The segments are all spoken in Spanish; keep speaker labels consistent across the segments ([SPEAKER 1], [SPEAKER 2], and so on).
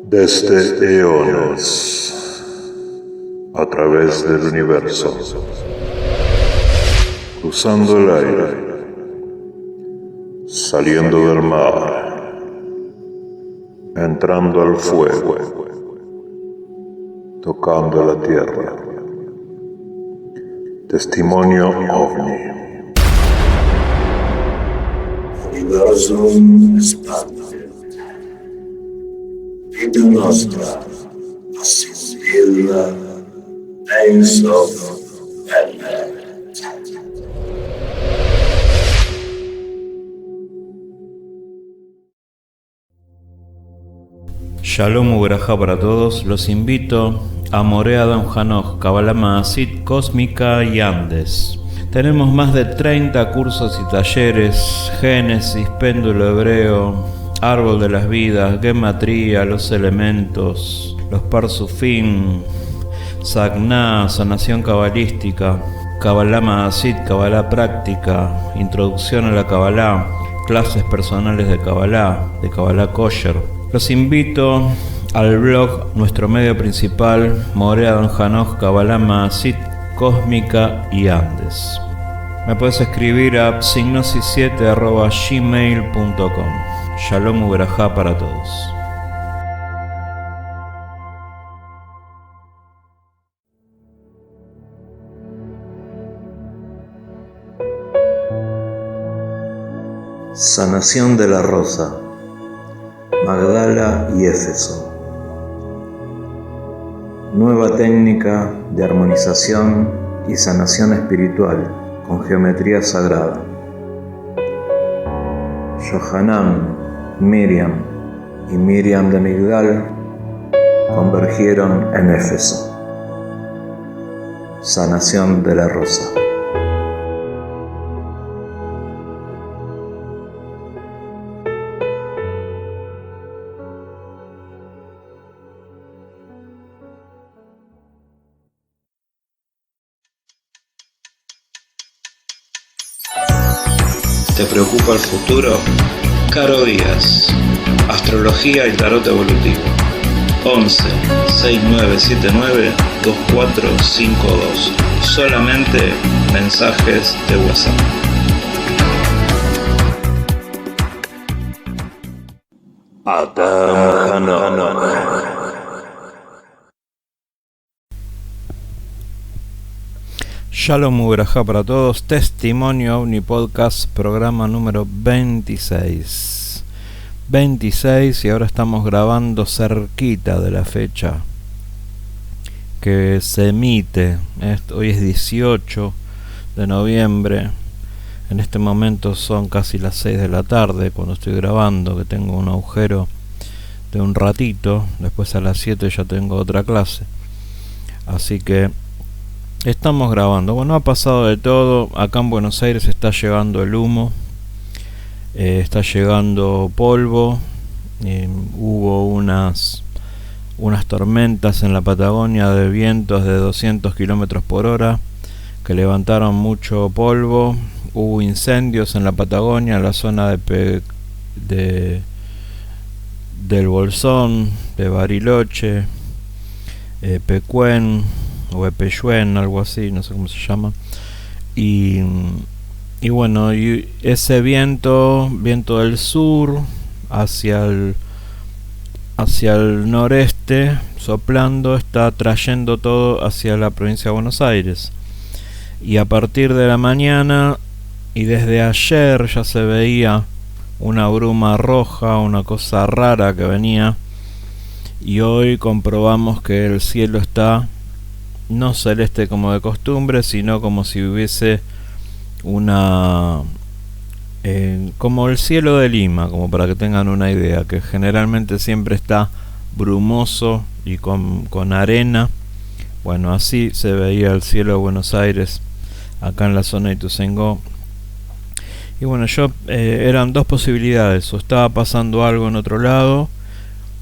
[SPEAKER 1] Desde eones, a través del universo, cruzando el aire, saliendo del mar, entrando al fuego, tocando la tierra. Testimonio OVNI.
[SPEAKER 2] Universum expanded. Vida nostra, assistilla, days of Advent.
[SPEAKER 3] Shalom Uberajá para todos, los invito a Morea Don Hanoch, Kabbalah Maasit, Cósmica y Andes. Tenemos más de 30 cursos y talleres: Génesis, Péndulo Hebreo, Árbol de las Vidas, Gematría, los elementos, los Parsufim, Sagná, Sanación Cabalística, Kabbalah Maasit, Kabbalah Práctica, Introducción a la Kabbalah, clases personales de Kabbalah Kosher. Los invito al blog, nuestro medio principal, Morea Don Hanoch, Kabbalah Maasit, Cósmica y Andes. Me puedes escribir a psignosis7@gmail.com. Shalom Uberajá para todos.
[SPEAKER 4] Sanación de la Rosa, Magdala y Éfeso. Nueva técnica de armonización y sanación espiritual con geometría sagrada. Yohanan, Miriam y Miriam de Migdal convergieron en Éfeso. Sanación de la Rosa.
[SPEAKER 5] ¿Te preocupa el futuro? Caro Díaz, Astrología y Tarot Evolutivo. 11 6979 2452. Solamente mensajes de WhatsApp.
[SPEAKER 1] Adam Hanoch.
[SPEAKER 3] Shalom Uberajá para todos, Testimonio OVNI Podcast, programa número 26. 26 y ahora estamos grabando cerquita de la fecha que se emite. Hoy es 18 de noviembre. En este momento son casi las 6 de la tarde cuando estoy grabando, que tengo un agujero de un ratito. Después a las 7 ya tengo otra clase. Así que estamos grabando. Bueno, ha pasado de todo. Acá en Buenos Aires está llegando el humo, está llegando polvo. Hubo unas tormentas en la Patagonia de vientos de 200 kilómetros por hora que levantaron mucho polvo. Hubo incendios en la Patagonia, en la zona del Bolsón, de Bariloche, Pecuén o Epeyuen, algo así, no sé cómo se llama. Y bueno, y ese viento del sur hacia el noreste, soplando, está trayendo todo hacia la provincia de Buenos Aires. Y a partir de la mañana y desde ayer ya se veía una bruma roja, una cosa rara que venía. Y hoy comprobamos que el cielo está no celeste como de costumbre, sino como si hubiese como el cielo de Lima, como para que tengan una idea, que generalmente siempre está brumoso y con arena. Bueno, así se veía el cielo de Buenos Aires, acá en la zona de Ituzaingó. Y bueno, eran dos posibilidades: o estaba pasando algo en otro lado,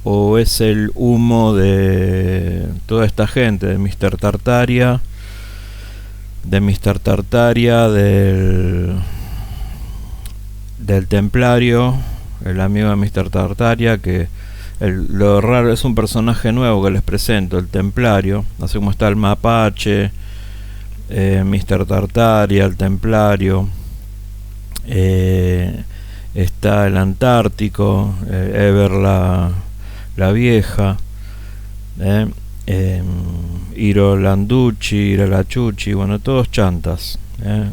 [SPEAKER 3] o es el humo de toda esta gente, de Mr. Tartaria, del Templario, el amigo de Mr. Tartaria, que Lo raro es un personaje nuevo que les presento, el Templario, así como está el Mapache, Mr. Tartaria, el Templario, está el Antártico, Ever la Vieja, Iro Landucci, Iro la Chuchi, bueno, todos chantas,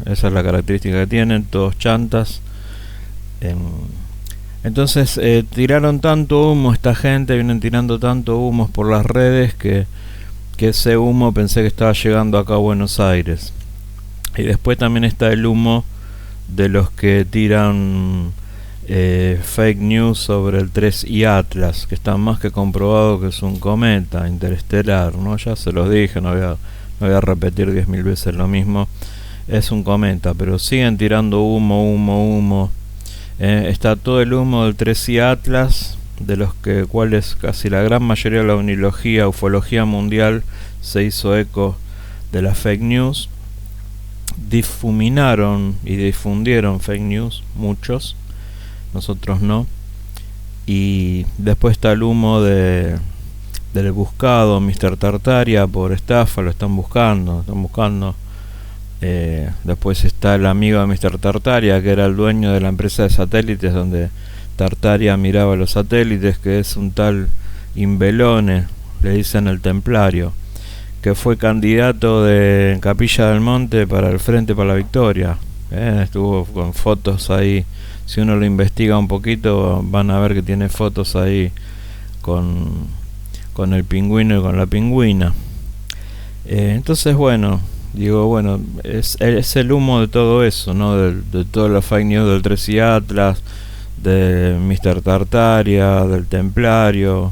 [SPEAKER 3] esa es la característica que tienen, todos chantas. Entonces tiraron tanto humo esta gente, vienen tirando tanto humo por las redes que ese humo pensé que estaba llegando acá a Buenos Aires. Y después también está el humo de los que tiran fake news sobre el 3I Atlas, que está más que comprobado que es un cometa interestelar, ¿no? Ya se los dije, no voy a repetir 10.000 veces lo mismo. Es un cometa, pero siguen tirando humo. Está todo el humo del 3I Atlas, de los cuales casi la gran mayoría de la ufología mundial se hizo eco de las fake news. Difuminaron y difundieron fake news, muchos, nosotros no. Y después está el humo del buscado Mr. Tartaria por estafa, lo están buscando. Después está el amigo de Mr. Tartaria, que era el dueño de la empresa de satélites donde Tartaria miraba los satélites, que es un tal Imbelone, le dicen el Templario, que fue candidato de Capilla del Monte para el Frente para la Victoria. Estuvo con fotos ahí, si uno lo investiga un poquito van a ver que tiene fotos ahí con el pingüino y con la pingüina. Entonces es el humo de todo eso, ¿no? De todas las fake news del 3I Atlas, de Mr. Tartaria, del Templario,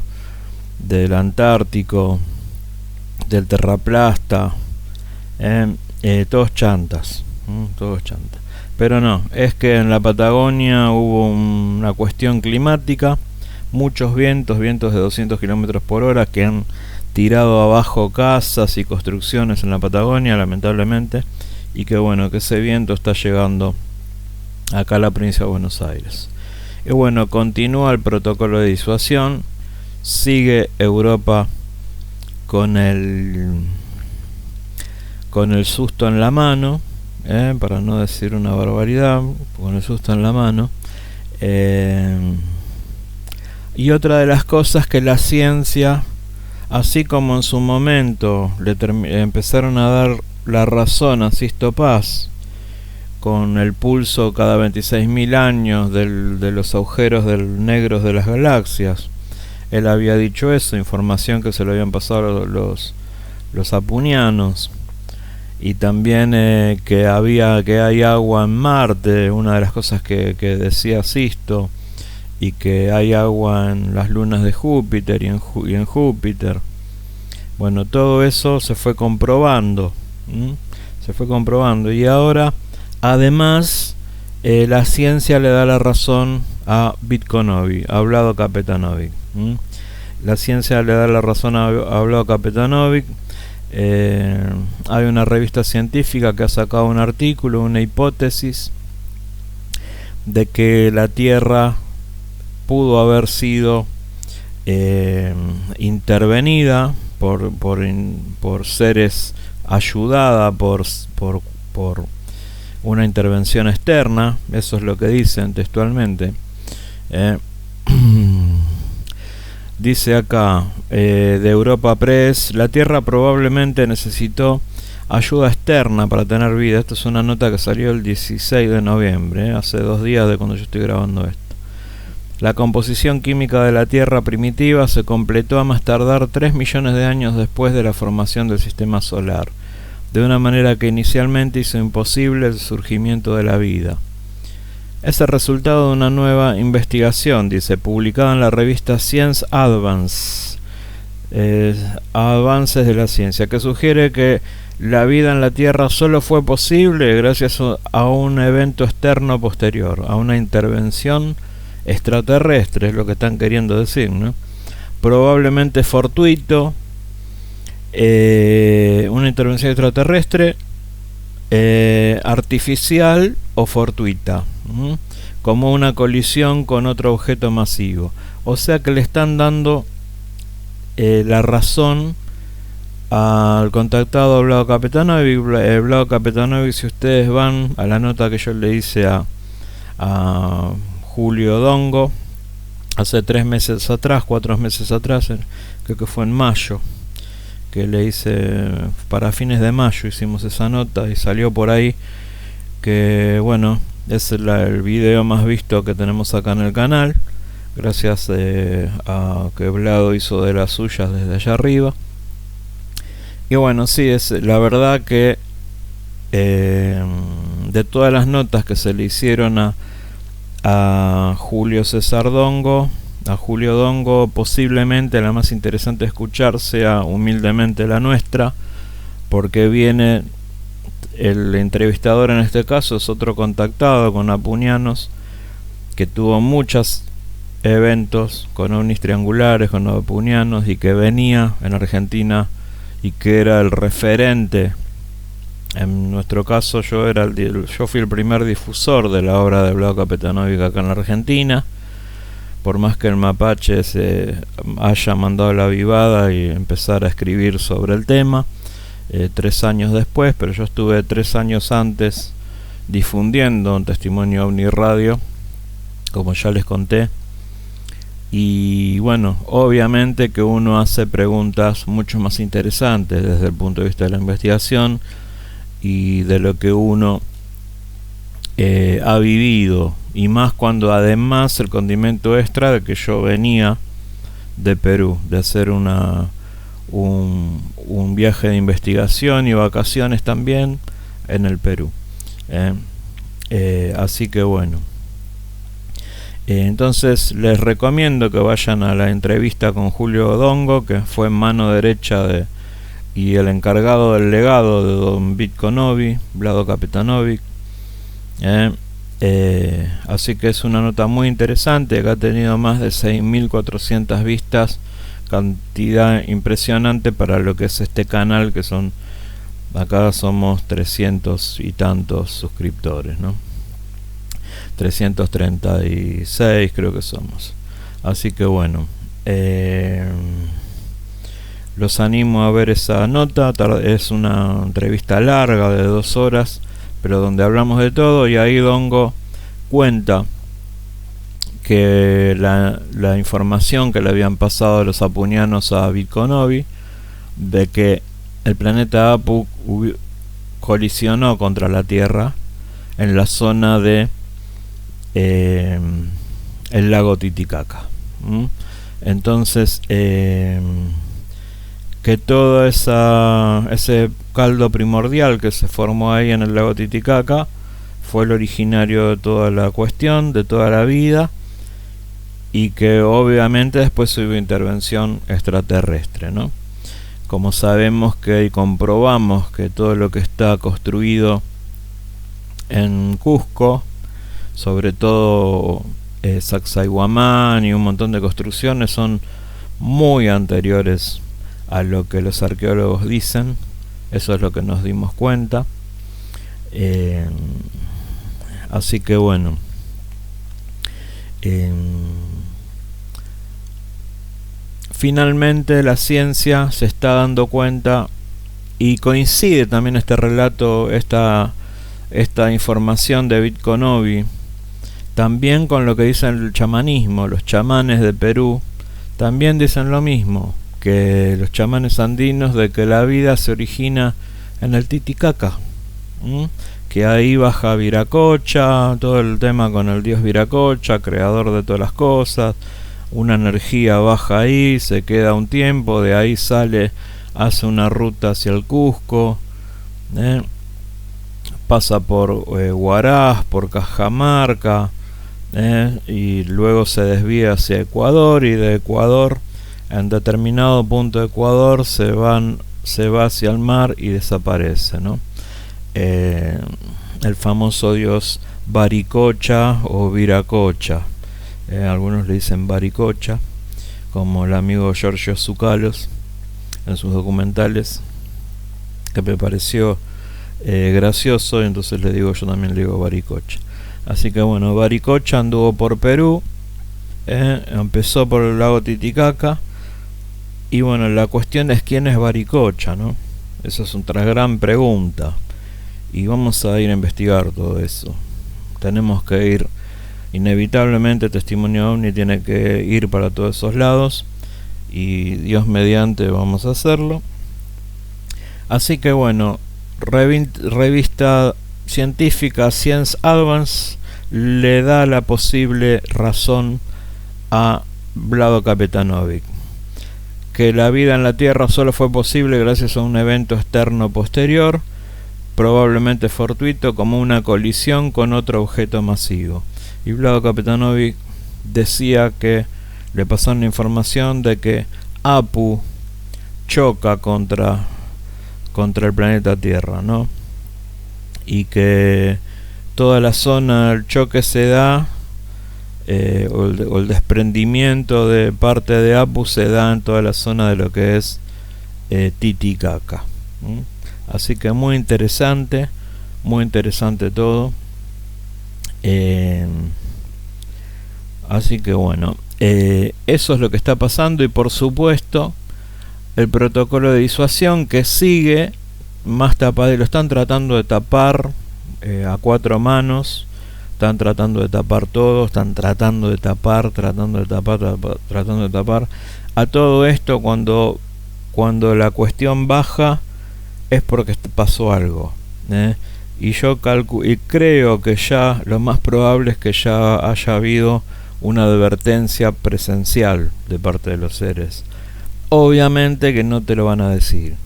[SPEAKER 3] del Antártico, del Terraplasta, todos chantas, pero no, es que en la Patagonia hubo una cuestión climática, muchos vientos de 200 kilómetros por hora que han tirado abajo casas y construcciones en la Patagonia, lamentablemente, y que ese viento está llegando acá a la provincia de Buenos Aires. Y continúa el protocolo de disuasión, sigue Europa con el susto en la mano, para no decir una barbaridad, con el susto en la mano. Y otra de las cosas que la ciencia, así como en su momento empezaron a dar la razón a Sisto Paz con el pulso cada 26.000 años de los agujeros negros de las galaxias, él había dicho eso, información que se le habían pasado los apunianos, y también que hay agua en Marte, una de las cosas que decía Sisto, y que hay agua en las lunas de Júpiter y en Júpiter. Todo eso se fue comprobando, y ahora además la ciencia le da la razón a Vitkonovic, a Vlado Kapetanovic. La ciencia le da la razón a Vlado Kapetanovic. Hay una revista científica que ha sacado un artículo, una hipótesis de que la Tierra pudo haber sido intervenida por seres, ayudada por una intervención externa. Eso es lo que dicen textualmente. Dice acá, de Europa Press, la Tierra probablemente necesitó ayuda externa para tener vida. Esto es una nota que salió el 16 de noviembre, hace 2 días de cuando yo estoy grabando esto. La composición química de la Tierra primitiva se completó a más tardar 3 millones de años después de la formación del sistema solar, de una manera que inicialmente hizo imposible el surgimiento de la vida. Es el resultado de una nueva investigación, dice, publicada en la revista Science Advance, Avances de la Ciencia, que sugiere que la vida en la Tierra solo fue posible gracias a un evento externo posterior, a una intervención extraterrestre, es lo que están queriendo decir, ¿no? Probablemente fortuito, una intervención extraterrestre, artificial o fortuita, como una colisión con otro objeto masivo, O sea que le están dando la razón al contactado Vlado Kapetanovic. Vlado Kapetanovic, si ustedes van a la nota que yo le hice a Julio Dongo hace 4 meses atrás, creo que fue en mayo, que le hice para fines de mayo, hicimos esa nota y salió por ahí que bueno, es el video más visto que tenemos acá en el canal, gracias a que Vlado hizo de las suyas desde allá arriba. Y bueno, sí, es la verdad que de todas las notas que se le hicieron a Julio César Dongo, a Julio Dongo, posiblemente la más interesante de escuchar sea humildemente la nuestra, porque viene el entrevistador, en este caso es otro contactado con Apunianos, que tuvo muchos eventos con ovnis triangulares, con Apunianos, y que venía en Argentina y que era el referente. En nuestro caso yo fui el primer difusor de la obra de Vlado Kapetanovic acá en la Argentina, por más que el mapache se haya mandado la vivada y empezar a escribir sobre el tema 3 años después, pero yo estuve 3 años antes difundiendo un Testimonio OVNI Radio, como ya les conté. Y bueno, obviamente que uno hace preguntas mucho más interesantes desde el punto de vista de la investigación y de lo que uno ha vivido, y más cuando además el condimento extra de que yo venía de Perú, de hacer un viaje de investigación y vacaciones también en el Perú. Así que bueno, entonces les recomiendo que vayan a la entrevista con Julio Dongo, que fue mano derecha y el encargado del legado de don Vitko Novi, Vlado Kapetanovic. Así que es una nota muy interesante, que ha tenido más de 6.400 vistas, cantidad impresionante para lo que es este canal, que son, acá somos 300 y tantos suscriptores, ¿no? 336 creo que somos. Así que bueno, los animo a ver esa nota. Es una entrevista larga de 2 horas, pero donde hablamos de todo, y ahí Dongo cuenta que la información que le habían pasado los apunianos a Vitko Novi, de que el planeta Apu colisionó contra la Tierra en la zona de el lago Titicaca. Entonces que todo ese caldo primordial que se formó ahí en el lago Titicaca fue el originario de toda la cuestión, de toda la vida, y que obviamente después hubo intervención extraterrestre, ¿no? Como sabemos que y comprobamos que todo lo que está construido en Cusco, sobre todo Sacsayhuamán y un montón de construcciones, son muy anteriores a lo que los arqueólogos dicen. Eso es lo que nos dimos cuenta. Así que bueno, finalmente la ciencia se está dando cuenta, y coincide también este relato, esta información de Vitko Novi, también con lo que dicen el chamanismo. Los chamanes de Perú también dicen lo mismo, que los chamanes andinos, de que la vida se origina en el Titicaca, que ahí baja Viracocha, todo el tema con el dios Viracocha, creador de todas las cosas. Una energía baja ahí, se queda un tiempo, de ahí sale, hace una ruta hacia el Cusco, pasa por Huaraz, por Cajamarca, y luego se desvía hacia Ecuador, y de Ecuador, en determinado punto de Ecuador, se va hacia el mar y desaparece, ¿no? El famoso dios Baricocha o Viracocha, algunos le dicen Baricocha, como el amigo Giorgio Tsoukalos en sus documentales, que me pareció gracioso, y entonces yo también le digo Baricocha. Así que bueno, Baricocha anduvo por Perú, empezó por el lago Titicaca. Y bueno, la cuestión es quién es Baricocha, ¿no? Esa es otra gran pregunta. Y vamos a ir a investigar todo eso. Tenemos que ir, inevitablemente Testimonio OVNI tiene que ir para todos esos lados. Y Dios mediante vamos a hacerlo. Así que bueno, revista científica Science Advance le da la posible razón a Vlado Kapetanovic, que la vida en la Tierra solo fue posible gracias a un evento externo posterior, probablemente fortuito, como una colisión con otro objeto masivo. Y Vlado Kapetanovic decía que le pasaron la información de que Apu choca contra el planeta Tierra, ¿no? Y que toda la zona del choque se da, o el desprendimiento de parte de Apu se da en toda la zona de lo que es Titicaca. Así que muy interesante todo. Así que bueno, eso es lo que está pasando. Y por supuesto el protocolo de disuasión que sigue más tapado, y lo están tratando de tapar a cuatro manos. Están tratando de tapar todo, están tratando de tapar a todo esto. Cuando la cuestión baja es porque pasó algo, y yo creo que ya lo más probable es que ya haya habido una advertencia presencial de parte de los seres. Obviamente que no te lo van a decir,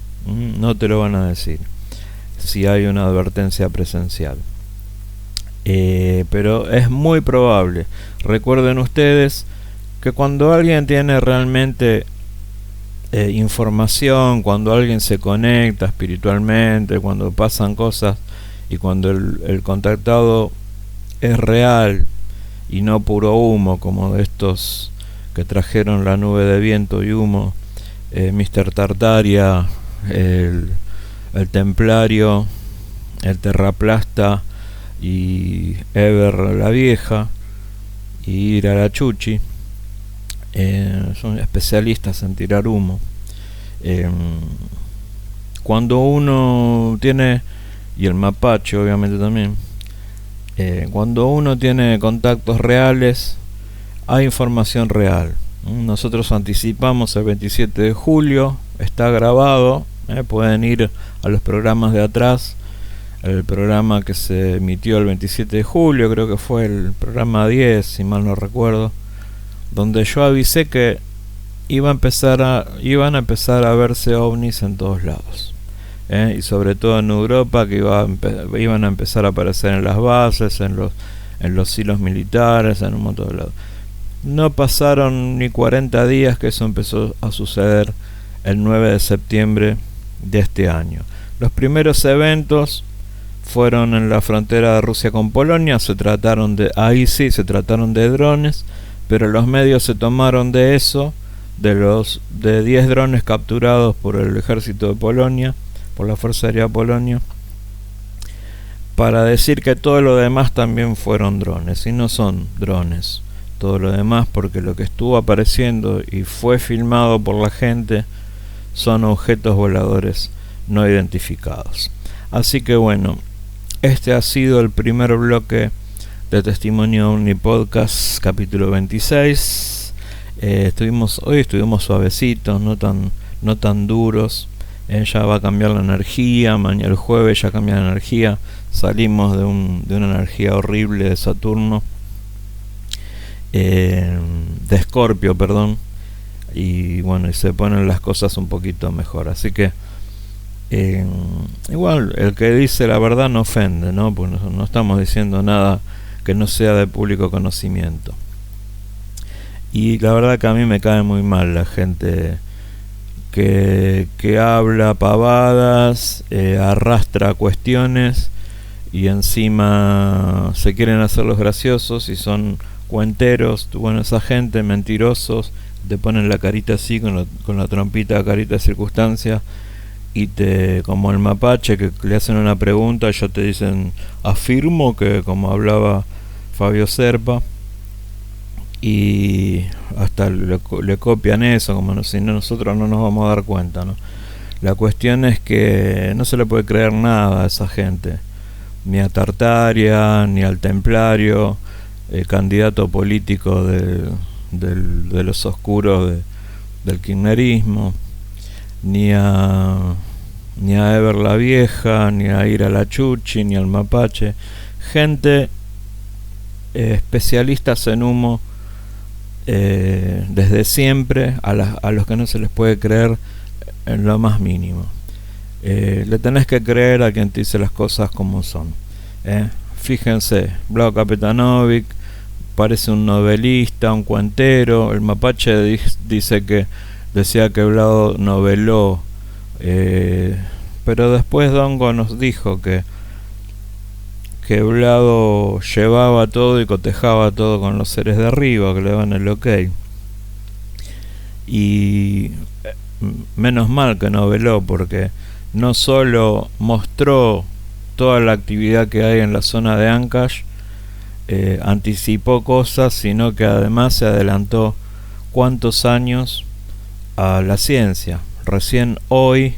[SPEAKER 3] si hay una advertencia presencial. Pero es muy probable. Recuerden ustedes que cuando alguien tiene realmente información, cuando alguien se conecta espiritualmente, cuando pasan cosas y cuando el contactado es real y no puro humo, como de estos que trajeron la nube de viento y humo, Mr. Tartaria, el Templario, el Terraplasta y Ever la Vieja y Ira la Chuchi, son especialistas en tirar humo. Cuando uno tiene, y el mapache obviamente también, cuando uno tiene contactos reales, hay información real. Nosotros anticipamos el 27 de julio, está grabado, pueden ir a los programas de atrás. El programa que se emitió el 27 de julio, creo que fue el programa 10, si mal no recuerdo, donde yo avisé que iban a empezar a verse ovnis en todos lados, y sobre todo en Europa, que iban a empezar a aparecer en las bases, en los silos militares, en un montón de lados. No pasaron ni 40 días que eso empezó a suceder el 9 de septiembre de este año. Los primeros eventos fueron en la frontera de Rusia con Polonia. Ahí sí se trataron de drones, pero los medios se tomaron de eso, de 10 drones capturados por el ejército de Polonia, por la Fuerza Aérea de Polonia, para decir que todo lo demás también fueron drones, y no son drones todo lo demás, porque lo que estuvo apareciendo y fue filmado por la gente son objetos voladores no identificados. Así que bueno, este ha sido el primer bloque de Testimonio OVNI Podcast, capítulo 26. Hoy estuvimos suavecitos, no tan duros. Ya va a cambiar la energía, mañana el jueves ya cambia la energía. Salimos de una energía horrible de Saturno, de Escorpio, perdón. Y bueno, y se ponen las cosas un poquito mejor. Así que igual el que dice la verdad no ofende, ¿no? Pues no estamos diciendo nada que no sea de público conocimiento. Y la verdad que a mí me cae muy mal la gente que habla pavadas, arrastra cuestiones y encima se quieren hacer los graciosos y son cuenteros. Bueno, esa gente, mentirosos, te ponen la carita así con la trompita, carita de circunstancia, y como el mapache, que le hacen una pregunta y ya te dicen afirmo, que como hablaba Fabio Serpa, y hasta le copian eso, como si nosotros no nos vamos a dar cuenta, ¿no? La cuestión es que no se le puede creer nada a esa gente, ni a Tartaria, ni al Templario, el candidato político de los oscuros del kirchnerismo, ni a Eber la Vieja, ni a Ira la Chuchi, ni al Mapache. Gente especialistas en humo desde siempre, a los que no se les puede creer en lo más mínimo. Le tenés que creer a quien te dice las cosas como son. Fíjense, Vlado Kapetanovic parece un novelista, un cuentero. El Mapache decía que Vlado noveló, pero después Dongo nos dijo que Vlado llevaba todo y cotejaba todo con los seres de arriba, que le daban el ok. Y menos mal que noveló, porque no solo mostró toda la actividad que hay en la zona de Ancash, anticipó cosas, sino que además se adelantó cuántos años a la ciencia. Recién hoy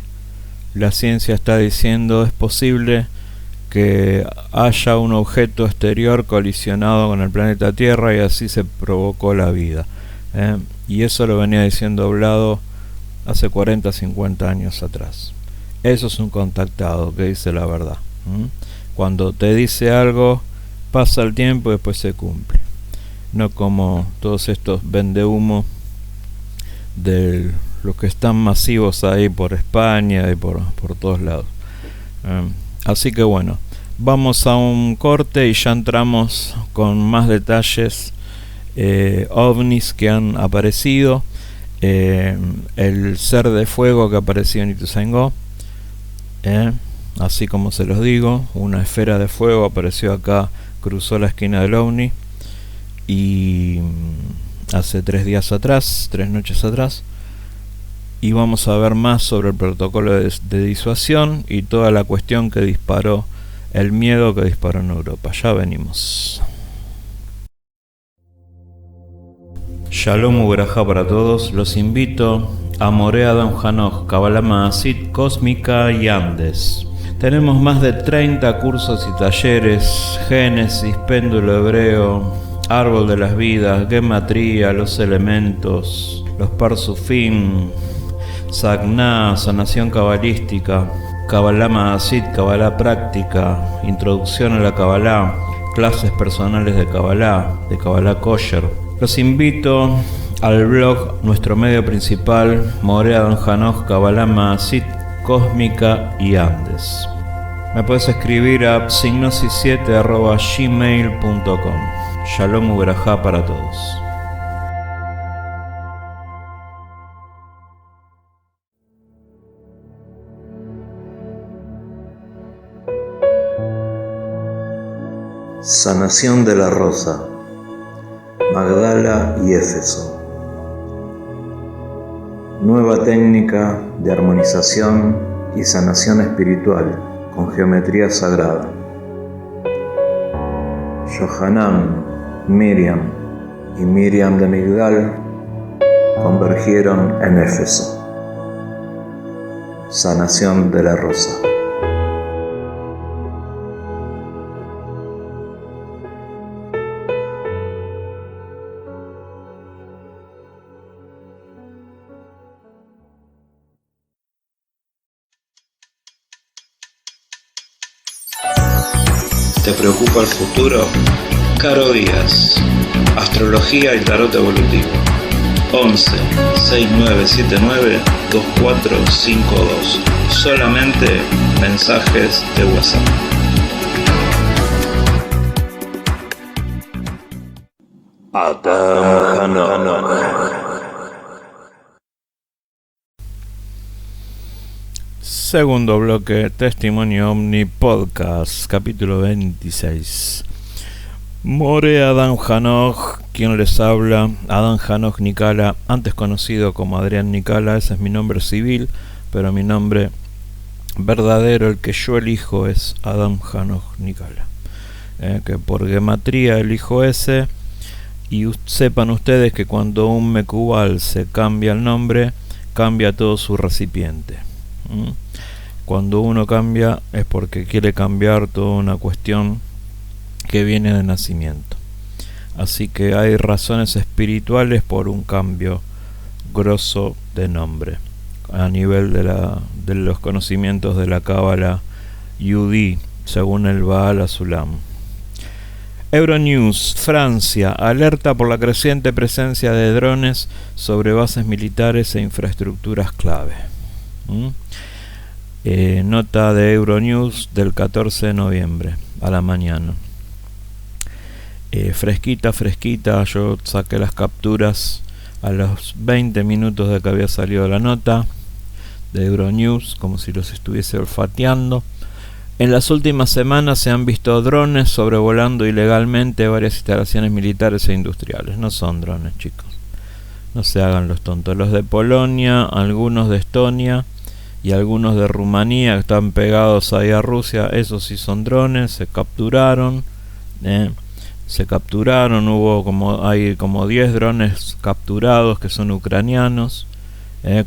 [SPEAKER 3] la ciencia está diciendo es posible que haya un objeto exterior colisionado con el planeta Tierra y así se provocó la vida. Y eso lo venía diciendo Vlado hace 40, 50 años atrás. Eso es un contactado que dice la verdad. Cuando te dice algo, pasa el tiempo y después se cumple. No como todos estos vendehumo de los que están masivos ahí por España y por todos lados. Así que bueno, vamos a un corte y ya entramos con más detalles, ovnis que han aparecido, el ser de fuego que apareció en Ituzaingó, así como se los digo, una esfera de fuego apareció acá, cruzó la esquina del ovni, y hace 3 noches atrás, y vamos a ver más sobre el protocolo de disuasión y toda la cuestión que disparó, el miedo que disparó en Europa. Ya venimos. Shalom Uberajá para todos. Los invito a Morea Don Hanoch, Kabbalah Maasit, Cósmica y Andes. Tenemos más de 30 cursos y talleres: Génesis, péndulo hebreo, árbol de las vidas, gematría, los elementos, los parsufim, Sagná, sanación cabalística, Kabbalah Maasit, Kabbalah práctica, introducción a la Kabbalah, clases personales de Kabbalah kosher. Los invito al blog, nuestro medio principal, Morea Don Hanoch, Kabbalah Maasit, Cósmica y Andes. Me puedes escribir a signosis7@gmail.com. Shalom Uberajá para todos.
[SPEAKER 4] Sanación de la Rosa, Magdala y Éfeso. Nueva técnica de armonización y sanación espiritual con geometría sagrada. Yohanan, Miriam y Miriam de Migdal convergieron en Éfeso. Sanación de la Rosa.
[SPEAKER 5] ¿Te preocupa el futuro? Caro Díaz, Astrología y Tarot Evolutivo. 11 6979 2452. Solamente mensajes de WhatsApp.
[SPEAKER 1] Adam Hanoch.
[SPEAKER 3] Segundo bloque, Testimonio Omni Podcast, capítulo 26. Morea Adam Hanoch, quien les habla, Adam Hanoch Nikala, antes conocido como Adrián Nikala. Ese es mi nombre civil, pero mi nombre verdadero, el que yo elijo, es Adam Hanoch Nikala. Que por gematría elijo ese, Y sepan ustedes que cuando un mecubal se cambia el nombre, cambia todo su recipiente. Cuando uno cambia es porque quiere cambiar toda una cuestión que viene de nacimiento. Así que hay razones espirituales por un cambio grosso de nombre a nivel de los conocimientos de la Cábala Yudí, según el Baal Asulam. Euronews, Francia, alerta por la creciente presencia de drones sobre bases militares e infraestructuras clave. Nota de Euronews del 14 de noviembre a la mañana. Fresquita, yo saqué las capturas a los 20 minutos de que había salido la nota de Euronews, como si los estuviese olfateando. En las últimas semanas se han visto drones sobrevolando ilegalmente varias instalaciones militares e industriales. No son drones, chicos, no se hagan los tontos. Los de Polonia, algunos de Estonia y algunos de Rumanía que están pegados ahí a Rusia, esos sí son drones, se capturaron. Hay como 10 drones capturados que son ucranianos,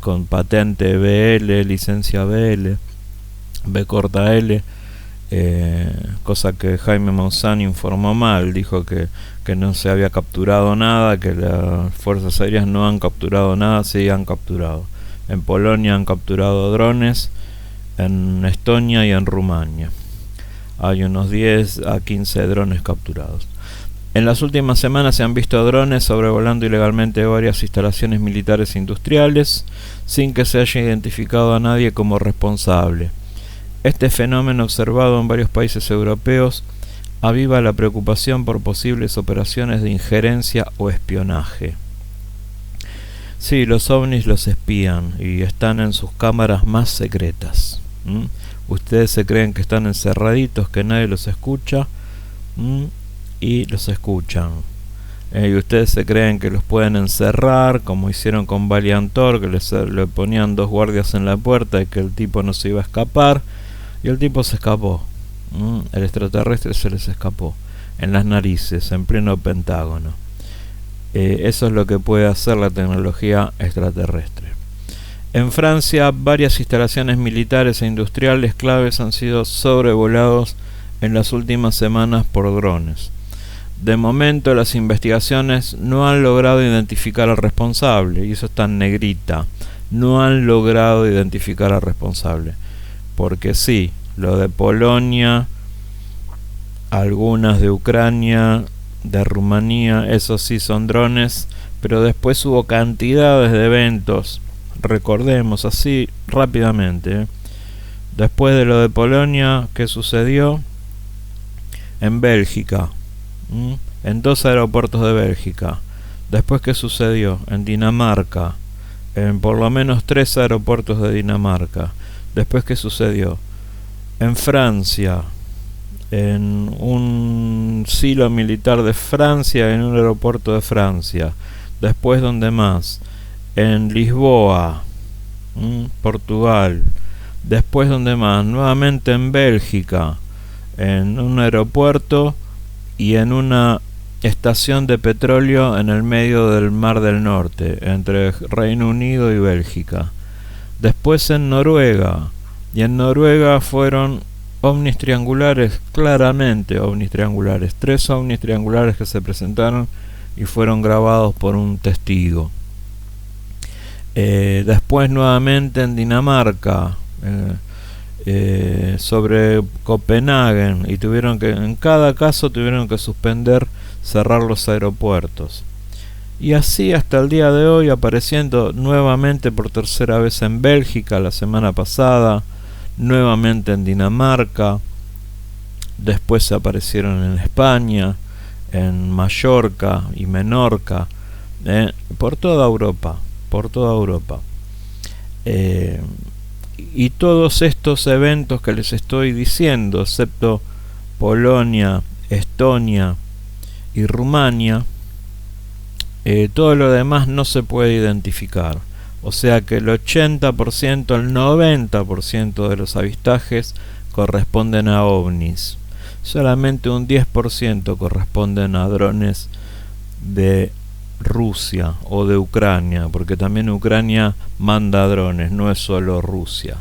[SPEAKER 3] con patente BL, licencia BL, B corta L, cosa que Jaime Maussan informó mal. Dijo que no se había capturado nada, que las fuerzas aéreas no han capturado nada. Sí han capturado. En Polonia han capturado drones, en Estonia y en Rumania hay unos 10 a 15 drones capturados. En las últimas semanas se han visto drones sobrevolando ilegalmente varias instalaciones militares e industriales sin que se haya identificado a nadie como responsable. Este fenómeno, observado en varios países europeos, aviva la preocupación por posibles operaciones de injerencia o espionaje. Sí, los ovnis los espían y están en sus cámaras más secretas. Ustedes se creen que están encerraditos, que nadie los escucha, y los escuchan. Y ustedes se creen que los pueden encerrar, como hicieron con Valiantor, que le ponían 2 guardias en la puerta y que el tipo no se iba a escapar, y el tipo se escapó. El extraterrestre se les escapó en las narices, en pleno Pentágono. Eso es lo que puede hacer la tecnología extraterrestre. En Francia, varias instalaciones militares e industriales claves han sido sobrevolados en las últimas semanas por drones. De momento, las investigaciones no han logrado identificar al responsable, y eso está en negrita. No han logrado identificar al responsable. Porque sí, lo de Polonia, algunas de Ucrania, de Rumanía, esos sí son drones, pero después hubo cantidades de eventos. Recordemos así rápidamente. Después de lo de Polonia, ¿qué sucedió? En Bélgica, en 2 aeropuertos de Bélgica. Después, ¿qué sucedió? En Dinamarca, en por lo menos 3 aeropuertos de Dinamarca. Después, ¿qué sucedió? En Francia, en un silo militar de Francia, en un aeropuerto de Francia. Después, ¿dónde más? En Lisboa, Portugal. Después, ¿dónde más? Nuevamente en Bélgica, en un aeropuerto y en una estación de petróleo en el medio del Mar del Norte, entre Reino Unido y Bélgica. Después en Noruega, y en Noruega fueron ovnis triangulares, claramente ovnis triangulares, 3 ovnis triangulares que se presentaron y fueron grabados por un testigo. Después nuevamente en Dinamarca, sobre Copenhague, y en cada caso tuvieron que cerrar los aeropuertos. Y así hasta el día de hoy, apareciendo nuevamente por tercera vez en Bélgica la semana pasada, nuevamente en Dinamarca, después aparecieron en España, en Mallorca y Menorca, por toda Europa. Y todos estos eventos que les estoy diciendo, excepto Polonia, Estonia y Rumania, todo lo demás no se puede identificar. O sea que el 80%, el 90% de los avistajes corresponden a ovnis. Solamente un 10% corresponden a drones de Rusia o de Ucrania, porque también Ucrania manda drones, no es solo Rusia.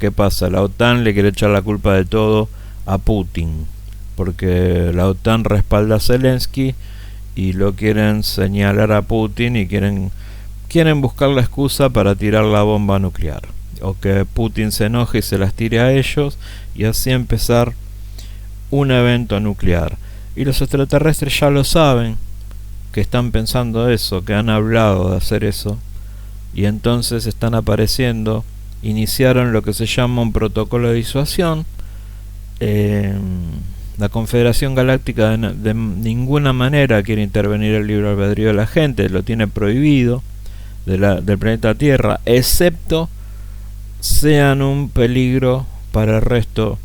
[SPEAKER 3] ¿Qué pasa? La OTAN le quiere echar la culpa de todo a Putin, porque la OTAN respalda a Zelensky y lo quieren señalar a Putin y quieren buscar la excusa para tirar la bomba nuclear, o que Putin se enoje y se las tire a ellos, y así empezar un evento nuclear. Y los extraterrestres ya lo saben, que están pensando eso, que han hablado de hacer eso, y entonces están apareciendo. Iniciaron lo que se llama un protocolo de disuasión. La Confederación Galáctica de ninguna manera quiere intervenir el libre albedrío de la gente, lo tiene prohibido del planeta Tierra, excepto sean un peligro para el resto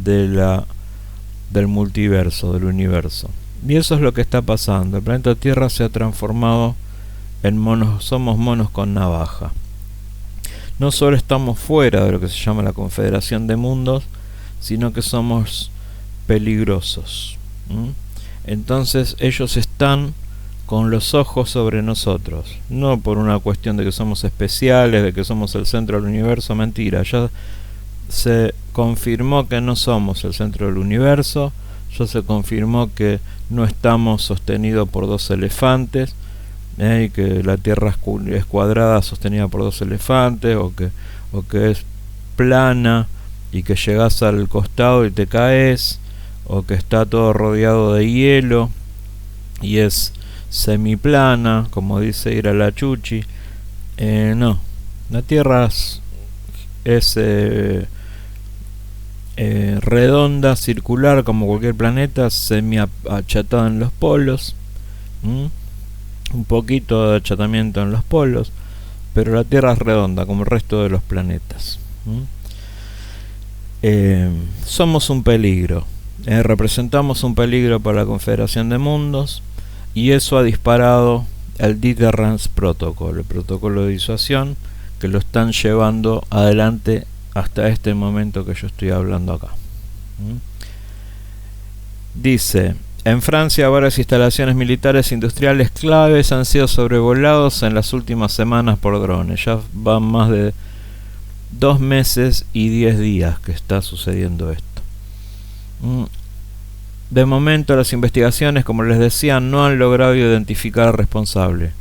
[SPEAKER 3] del multiverso, del universo. Y eso es lo que está pasando. El planeta Tierra se ha transformado en monos, somos monos con navaja. No solo estamos fuera de lo que se llama la Confederación de Mundos, sino que somos peligrosos. Entonces ellos están con los ojos sobre nosotros, no por una cuestión de que somos especiales, de que somos el centro del universo. Mentira, ya se confirmó que no somos el centro del universo, ya se confirmó que no estamos sostenidos por dos elefantes, y que la Tierra es cuadrada sostenida por dos elefantes, o que es plana y que llegas al costado y te caes, o que está todo rodeado de hielo y es semiplana, como dice Ira la Chuchi. No, la Tierra es redonda, circular, como cualquier planeta, semi achatada en los polos, un poquito de achatamiento en los polos, pero la Tierra es redonda como el resto de los planetas. Somos un peligro, representamos un peligro para la Confederación de Mundos, y eso ha disparado el Deterrence Protocol, el protocolo de disuasión, que lo están llevando adelante hasta este momento que yo estoy hablando acá. Dice: en Francia varias instalaciones militares industriales claves han sido sobrevolados en las últimas semanas por drones. Ya van más de 2 meses y 10 días que está sucediendo esto. De momento las investigaciones, como les decía, no han logrado identificar al responsable.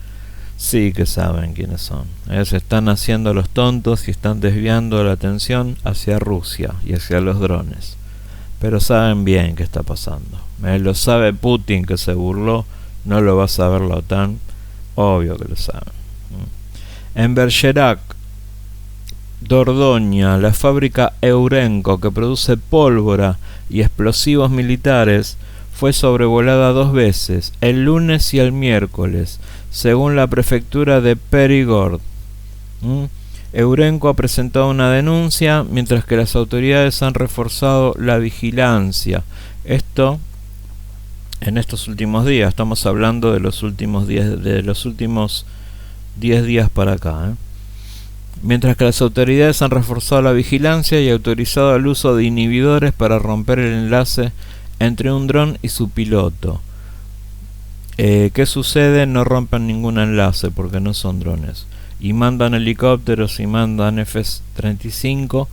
[SPEAKER 3] Sí que saben quiénes son. Se están haciendo los tontos y están desviando la atención hacia Rusia y hacia los drones. Pero saben bien qué está pasando. Lo sabe Putin, que se burló. No lo va a saber la OTAN. Obvio que lo saben. En Bergerac, Dordoña, la fábrica Eurenco, que produce pólvora y explosivos militares, fue sobrevolada 2 veces, el lunes y el miércoles, según la prefectura de Périgord. Eurenco ha presentado una denuncia, mientras que las autoridades han reforzado la vigilancia. Esto en estos últimos días, estamos hablando de los últimos 10 días para acá. Mientras que las autoridades han reforzado la vigilancia y autorizado el uso de inhibidores para romper el enlace entre un dron y su piloto. ¿Qué sucede? No rompen ningún enlace porque no son drones. Y mandan helicópteros y mandan F-35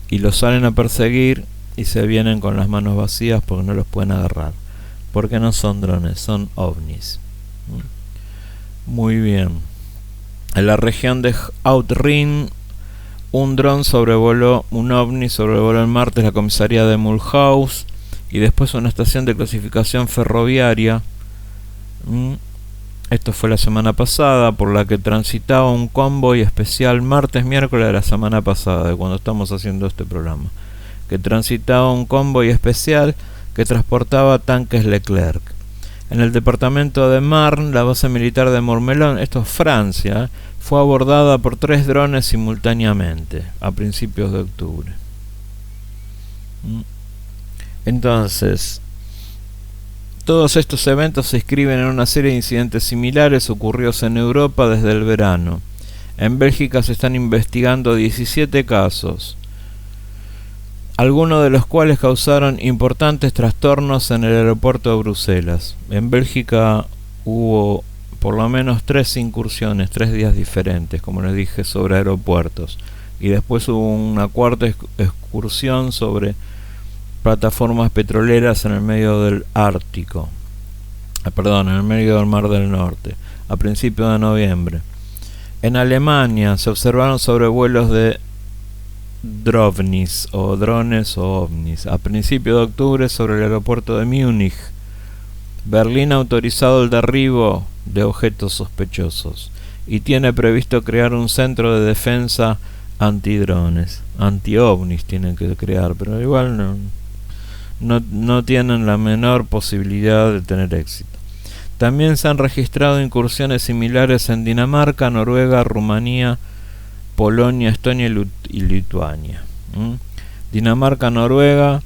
[SPEAKER 3] y los salen a perseguir y se vienen con las manos vacías porque no los pueden agarrar. Porque no son drones, son ovnis. Muy bien. En la región de Haut-Rhin, un ovni sobrevoló el martes la comisaría de Mulhouse y después una estación de clasificación ferroviaria. Esto fue la semana pasada, por la que transitaba un convoy especial miércoles de la semana pasada, de cuando estamos haciendo este programa. Que transitaba un convoy especial que transportaba tanques Leclerc. En el departamento de Marne, la base militar de Mourmelon, esto es Francia, fue abordada por 3 drones simultáneamente a principios de octubre. Entonces, todos estos eventos se inscriben en una serie de incidentes similares ocurridos en Europa desde el verano. En Bélgica se están investigando 17 casos, algunos de los cuales causaron importantes trastornos en el aeropuerto de Bruselas. En Bélgica hubo por lo menos 3 incursiones, 3 días diferentes, como les dije, sobre aeropuertos. Y después hubo una cuarta excursión sobre plataformas petroleras en el medio del Ártico. En el medio del Mar del Norte, a principios de noviembre. En Alemania se observaron sobrevuelos de drones o ovnis. A principios de octubre sobre el aeropuerto de Múnich. Berlín ha autorizado el derribo de objetos sospechosos y tiene previsto crear un centro de defensa antidrones. Anti-ovnis tienen que crear, pero igual no tienen la menor posibilidad de tener éxito. También se han registrado incursiones similares en Dinamarca, Noruega, Rumanía, Polonia, Estonia y Lituania. Dinamarca, Noruega,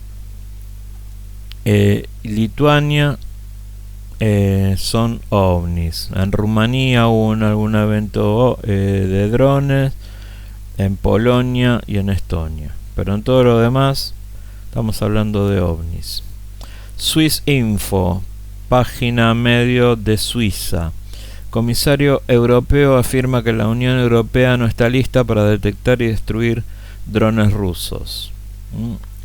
[SPEAKER 3] Lituania son ovnis. En Rumanía hubo algún evento de drones, en Polonia y en Estonia. Pero en todo lo demás estamos hablando de ovnis. Swiss Info, página medio de Suiza. Comisario europeo afirma que la Unión Europea no está lista para detectar y destruir drones rusos.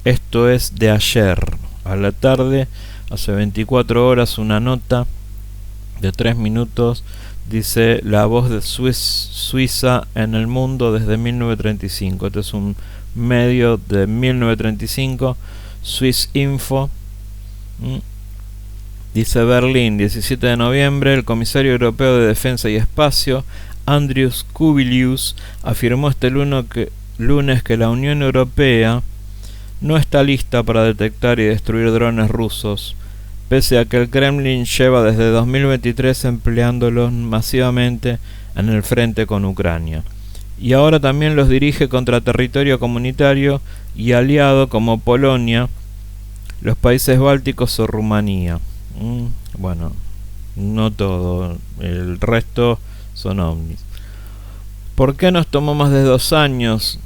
[SPEAKER 3] Esto es de ayer a la tarde, hace 24 horas, una nota de 3 minutos. Dice La Voz de Suiza en el mundo desde 1935. Este es un medio de 1935, Swiss Info. Dice Berlín, 17 de noviembre, el comisario europeo de Defensa y Espacio, Andrius Kubilius, afirmó este lunes que la Unión Europea no está lista para detectar y destruir drones rusos, pese a que el Kremlin lleva desde 2023 empleándolos masivamente en el frente con Ucrania. Y ahora también los dirige contra territorio comunitario y aliado como Polonia, los países bálticos o Rumanía. Bueno, no todo, el resto son ovnis. ¿Por qué nos tomó más de 2 años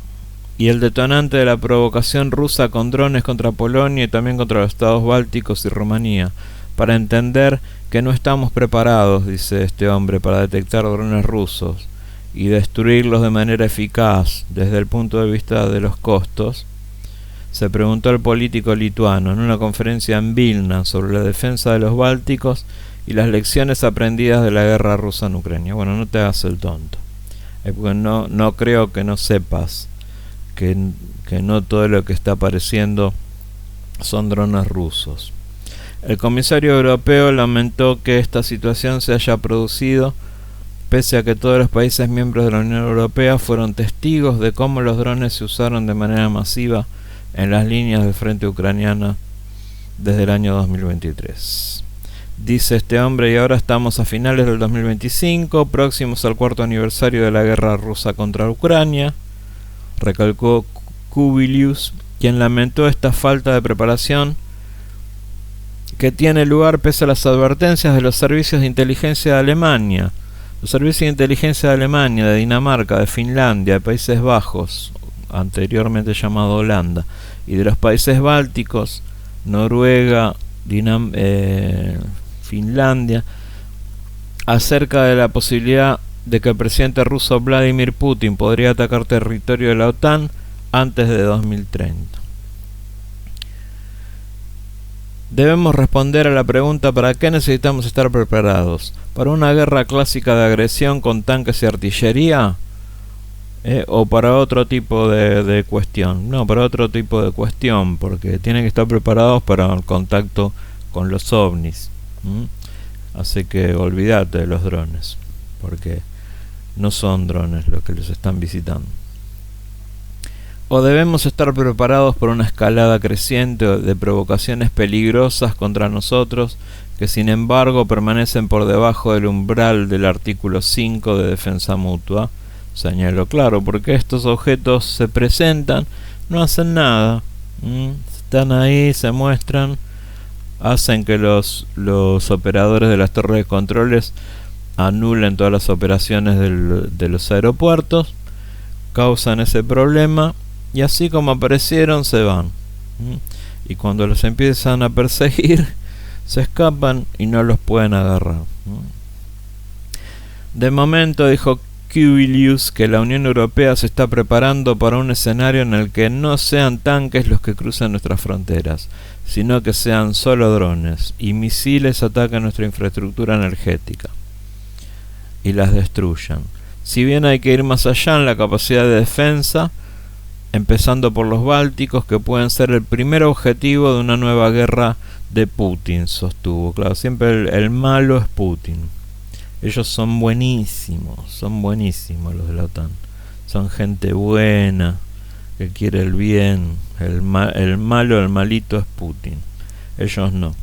[SPEAKER 3] y el detonante de la provocación rusa con drones contra Polonia y también contra los estados bálticos y Rumanía? Para entender que no estamos preparados, dice este hombre, para detectar drones rusos y destruirlos de manera eficaz desde el punto de vista de los costos, se preguntó el político lituano en una conferencia en Vilna sobre la defensa de los bálticos y las lecciones aprendidas de la guerra rusa en Ucrania. Bueno, no te hagas el tonto, porque no creo que no sepas que no todo lo que está apareciendo son drones rusos. El comisario europeo lamentó que esta situación se haya producido pese a que todos los países miembros de la Unión Europea fueron testigos de cómo los drones se usaron de manera masiva en las líneas de frente ucraniana desde el año 2023. Dice este hombre, y ahora estamos a finales del 2025, próximos al 4º aniversario de la guerra rusa contra Ucrania, recalcó Kubilius, quien lamentó esta falta de preparación que tiene lugar pese a las advertencias de los servicios de inteligencia de Alemania, los servicios de inteligencia de Alemania, de Dinamarca, de Finlandia, de Países Bajos, anteriormente llamado Holanda, y de los países bálticos, Noruega, Finlandia, acerca de la posibilidad de que el presidente ruso Vladimir Putin podría atacar territorio de la OTAN antes de 2030. Debemos responder a la pregunta ¿para qué necesitamos estar preparados? ¿Para una guerra clásica de agresión con tanques y artillería? ¿O para otro tipo de cuestión? No, para otro tipo de cuestión, porque tienen que estar preparados para el contacto con los ovnis. Así que olvídate de los drones, porque no son drones los que los están visitando. ¿O debemos estar preparados por una escalada creciente de provocaciones peligrosas contra nosotros que sin embargo permanecen por debajo del umbral del artículo 5 de defensa mutua? Señaló, claro, porque estos objetos se presentan, no hacen nada, están ahí, se muestran, hacen que los operadores de las torres de controles anulen todas las operaciones de los aeropuertos, causan ese problema y así como aparecieron se van, y cuando los empiezan a perseguir se escapan y no los pueden agarrar. De momento, dijo Kubilius, que la Unión Europea se está preparando para un escenario en el que no sean tanques los que cruzan nuestras fronteras, sino que sean solo drones y misiles ataquen nuestra infraestructura energética y las destruyan. Si bien hay que ir más allá en la capacidad de defensa, empezando por los bálticos, que pueden ser el primer objetivo de una nueva guerra de Putin, sostuvo. Claro, siempre el malo es Putin. Ellos son buenísimos los de la OTAN. Son gente buena, que quiere el bien. El malo, el malito es Putin. Ellos no.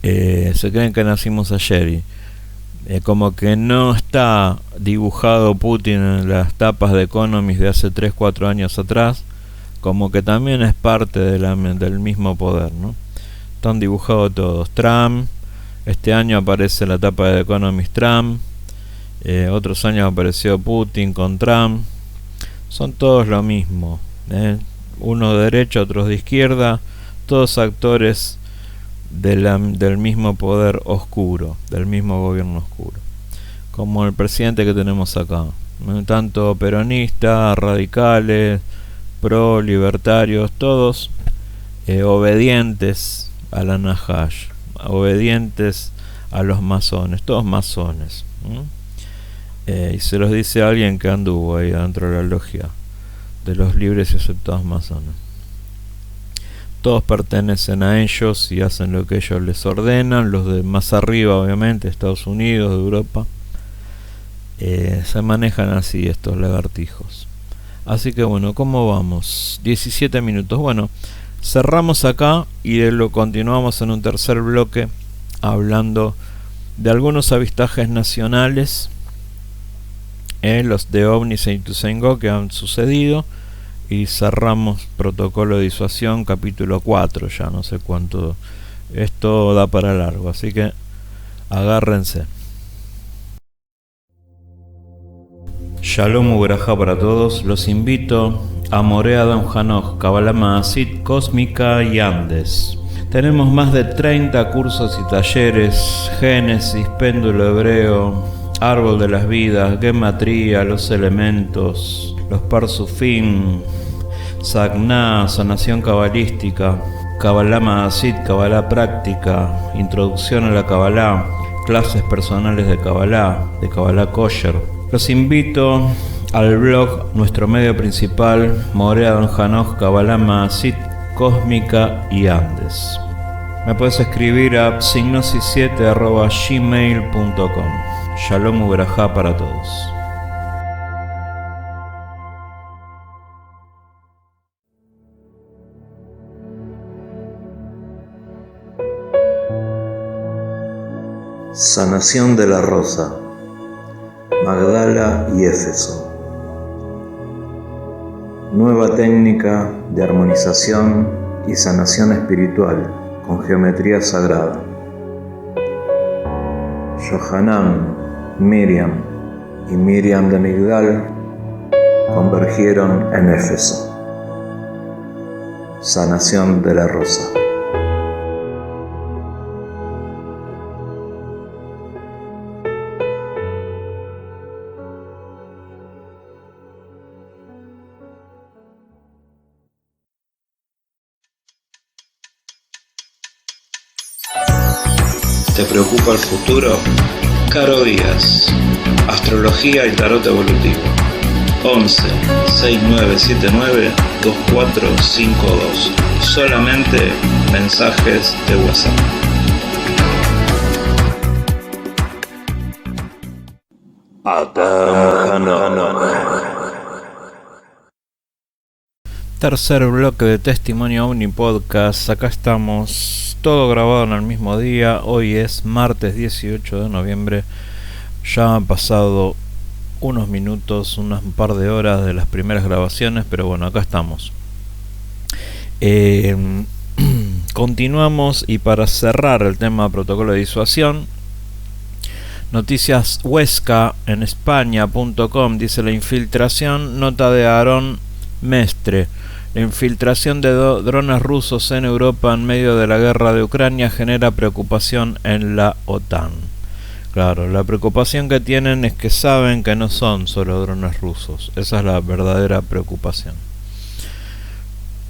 [SPEAKER 3] Se creen que nacimos ayer y como que no está dibujado Putin en las tapas de Economist de hace 3-4 años atrás, como que también es parte del mismo poder, ¿no? Están dibujados todos. Trump, este año aparece la tapa de Economist Trump, otros años apareció Putin con Trump. Son todos lo mismo, uno de derecha, otros de izquierda, todos actores del mismo poder oscuro, del mismo gobierno oscuro, como el presidente que tenemos acá, tanto peronistas, radicales, pro, libertarios, todos obedientes a la Nahash, obedientes a los masones, todos masones, y se los dice a alguien que anduvo ahí dentro de la logia de los libres y aceptados masones. Todos pertenecen a ellos y hacen lo que ellos les ordenan. Los de más arriba, obviamente, Estados Unidos, de Europa, se manejan así estos lagartijos. Así que bueno, ¿cómo vamos? 17 minutos. Bueno, cerramos acá y lo continuamos en un tercer bloque hablando de algunos avistajes nacionales, los de ovnis e Ituzaingó que han sucedido. Y cerramos protocolo de disuasión, capítulo 4, ya no sé cuánto. Esto da para largo, así que agárrense. Shalom Uberajá para todos. Los invito a Morea Don Hanoch, Kabbalah Maasit, Cósmica y Andes. Tenemos más de 30 cursos y talleres: Génesis, Péndulo Hebreo, Árbol de las Vidas, Gematría, los elementos, los Parsufim, Sagná, sanación cabalística, Kabbalah Maasit, Kabbalah práctica, introducción a la Kabbalah, clases personales de Kabbalah Kosher. Los invito al blog, nuestro medio principal, Morea Don Hanoch, Kabbalah Maasit, Cósmica y Andes. Me puedes escribir a signosis7@gmail.com. Shalom Uberajá para todos.
[SPEAKER 4] Sanación de la Rosa, Magdala y Éfeso. Nueva técnica de armonización y sanación espiritual con geometría sagrada. Yohanan, Miriam y Miriam de Migdal convergieron en Éfeso. Sanación de la Rosa.
[SPEAKER 5] ¿Te preocupa el futuro? Caro Díaz, Astrología y Tarot Evolutivo. 11 6979 2452. Solamente mensajes de WhatsApp.
[SPEAKER 3] Tercer bloque de Testimonio OVNI Podcast. Acá estamos, todo grabado en el mismo día. Hoy es martes 18 de noviembre. Ya han pasado unos minutos, un par de horas de las primeras grabaciones, pero bueno, acá estamos. Continuamos, y para cerrar el tema protocolo de disuasión, Noticias Huesca en España.com dice: la infiltración, nota de Aarón Mestre. La infiltración de drones rusos en Europa en medio de la guerra de Ucrania genera preocupación en la OTAN. Claro, la preocupación que tienen es que saben que no son solo drones rusos. Esa es la verdadera preocupación.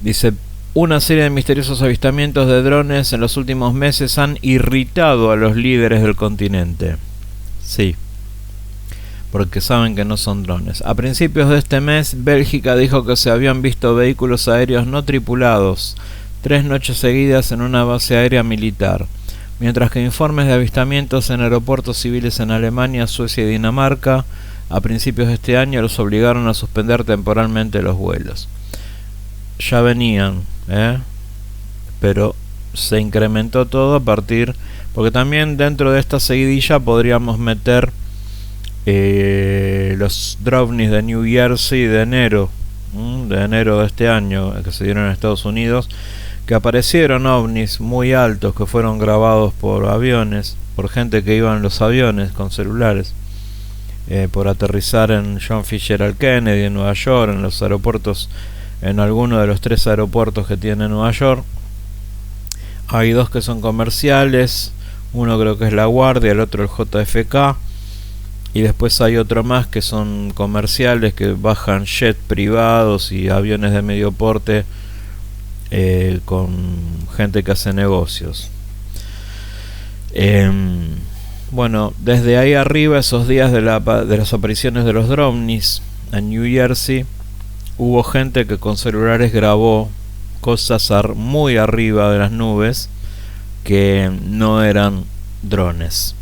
[SPEAKER 3] Dice, una serie de misteriosos avistamientos de drones en los últimos meses han irritado a los líderes del continente. Sí, porque saben que no son drones. A principios de este mes, Bélgica dijo que se habían visto vehículos aéreos no tripulados 3 noches seguidas en una base aérea militar, mientras que informes de avistamientos en aeropuertos civiles en Alemania, Suecia y Dinamarca a principios de este año los obligaron a suspender temporalmente los vuelos. Ya venían, pero se incrementó todo a partir, porque también dentro de esta seguidilla podríamos meter los Drobnis de New Jersey de enero de este año, que se dieron en Estados Unidos, que aparecieron ovnis muy altos que fueron grabados por aviones, por gente que iba en los aviones con celulares, por aterrizar en John Fitzgerald Kennedy en Nueva York, en los aeropuertos, en alguno de los 3 aeropuertos que tiene Nueva York. Hay 2 que son comerciales, uno creo que es La Guardia, el otro el JFK, y después hay otro más que son comerciales, que bajan jets privados y aviones de medio porte, con gente que hace negocios. Bueno, desde ahí arriba, esos días de las apariciones de los Drobnis en New Jersey, hubo gente que con celulares grabó cosas muy arriba de las nubes que no eran drones.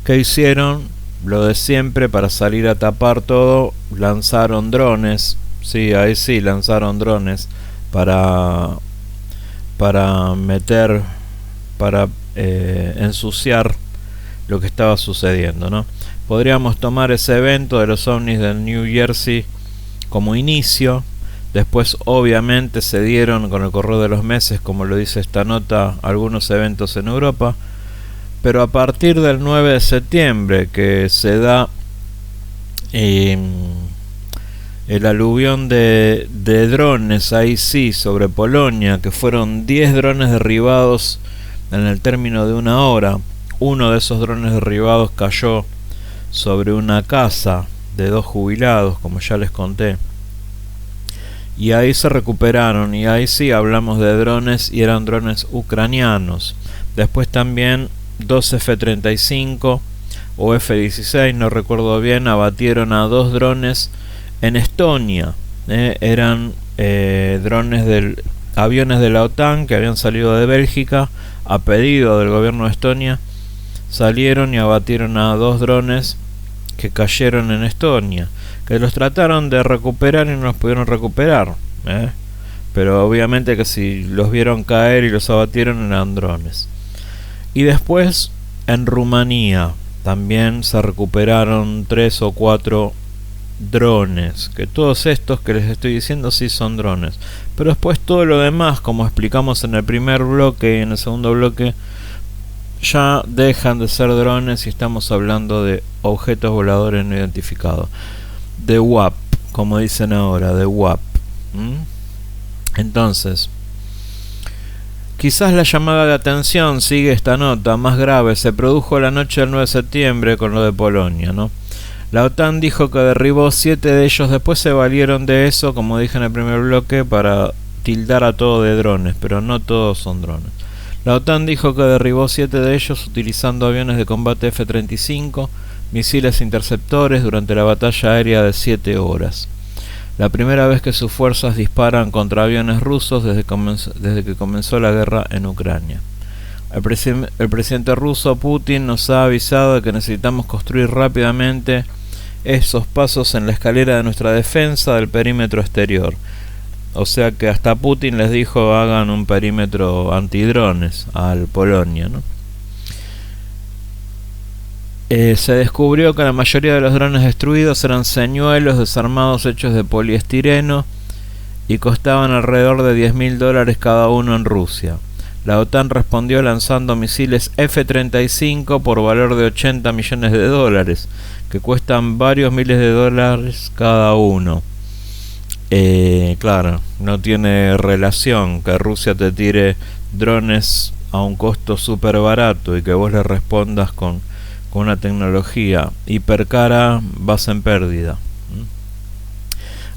[SPEAKER 3] ¿Qué hicieron? Lo de siempre, para salir a tapar todo, lanzaron drones. Sí, ahí sí, lanzaron drones para meter, para ensuciar lo que estaba sucediendo, ¿no? Podríamos tomar ese evento de los ovnis de New Jersey como inicio. Después obviamente se dieron con el correr de los meses, como lo dice esta nota, algunos eventos en Europa, pero a partir del 9 de septiembre que se da el aluvión de drones, ahí sí, sobre Polonia, que fueron 10 drones derribados en el término de 1 hora. Uno de esos drones derribados cayó sobre una casa de 2 jubilados, como ya les conté, y ahí se recuperaron, y ahí sí hablamos de drones, y eran drones ucranianos. Después también 2 F-35 o F-16, no recuerdo bien, abatieron a 2 drones en Estonia. Eran aviones de la OTAN que habían salido de Bélgica a pedido del gobierno de Estonia. Salieron y abatieron a 2 drones que cayeron en Estonia, que los trataron de recuperar y no los pudieron recuperar, pero obviamente que si los vieron caer y los abatieron, eran drones. Y después en Rumanía también se recuperaron 3 o 4 drones, que todos estos que les estoy diciendo sí son drones, pero después todo lo demás, como explicamos en el primer bloque y en el segundo bloque, ya dejan de ser drones y estamos hablando de objetos voladores no identificados, de UAP, como dicen ahora, de UAP. Entonces, quizás la llamada de atención, sigue esta nota, más grave, se produjo la noche del 9 de septiembre con lo de Polonia, ¿no? La OTAN dijo que derribó 7 de ellos, después se valieron de eso, como dije en el primer bloque, para tildar a todo de drones, pero no todos son drones. La OTAN dijo que derribó 7 de ellos utilizando aviones de combate F-35, misiles interceptores durante la batalla aérea de 7 horas. La primera vez que sus fuerzas disparan contra aviones rusos desde que comenzó la guerra en Ucrania. El presidente ruso Putin nos ha avisado de que necesitamos construir rápidamente esos pasos en la escalera de nuestra defensa del perímetro exterior. O sea que hasta Putin les dijo hagan un perímetro antidrones al Polonia, ¿no? Se descubrió que la mayoría de los drones destruidos eran señuelos desarmados hechos de poliestireno y costaban alrededor de $10.000 cada uno en Rusia. La OTAN respondió lanzando misiles F-35 por valor de $80 millones, que cuestan varios miles de dólares cada uno. Claro, no tiene relación que Rusia te tire drones a un costo súper barato y que vos le respondas con con una tecnología hipercara, vas en pérdida.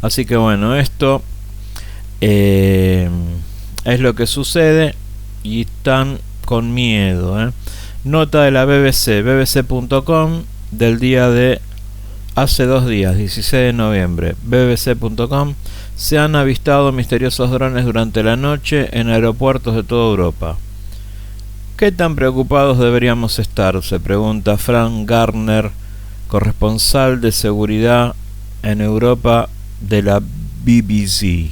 [SPEAKER 3] Así que bueno, esto es lo que sucede y están con miedo. Nota de la BBC, bbc.com, del día de hace 2 días, 16 de noviembre. bbc.com: se han avistado misteriosos drones durante la noche en aeropuertos de toda Europa. ¿Qué tan preocupados deberíamos estar?, se pregunta Frank Gardner, corresponsal de seguridad en Europa de la BBC.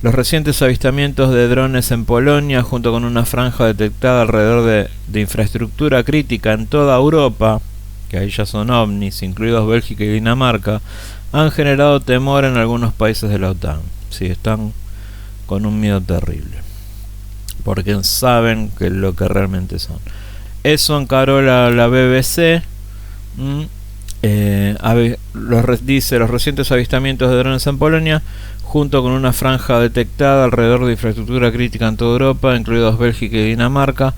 [SPEAKER 3] Los recientes avistamientos de drones en Polonia, junto con una franja detectada alrededor de infraestructura crítica en toda Europa, que ahí ya son ovnis, incluidos Bélgica y Dinamarca, han generado temor en algunos países de la OTAN. Sí, están con un miedo terrible, porque saben que lo que realmente son. Eso encaró la BBC. Dice: los recientes avistamientos de drones en Polonia, junto con una franja detectada alrededor de infraestructura crítica en toda Europa, incluidos Bélgica y Dinamarca,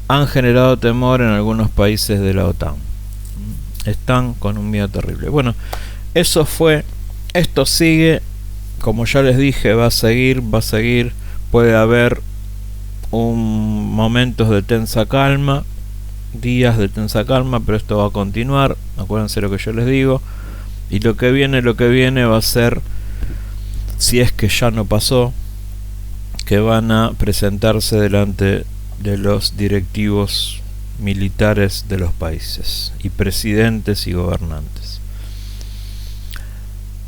[SPEAKER 3] han generado temor en algunos países de la OTAN. Están con un miedo terrible. Bueno, eso fue. Esto sigue, como ya les dije, va a seguir. Puede haber momentos de tensa calma, días de tensa calma, pero esto va a continuar. Acuérdense lo que yo les digo. Y lo que viene va a ser, si es que ya no pasó, que van a presentarse delante de los directivos militares de los países y presidentes y gobernantes.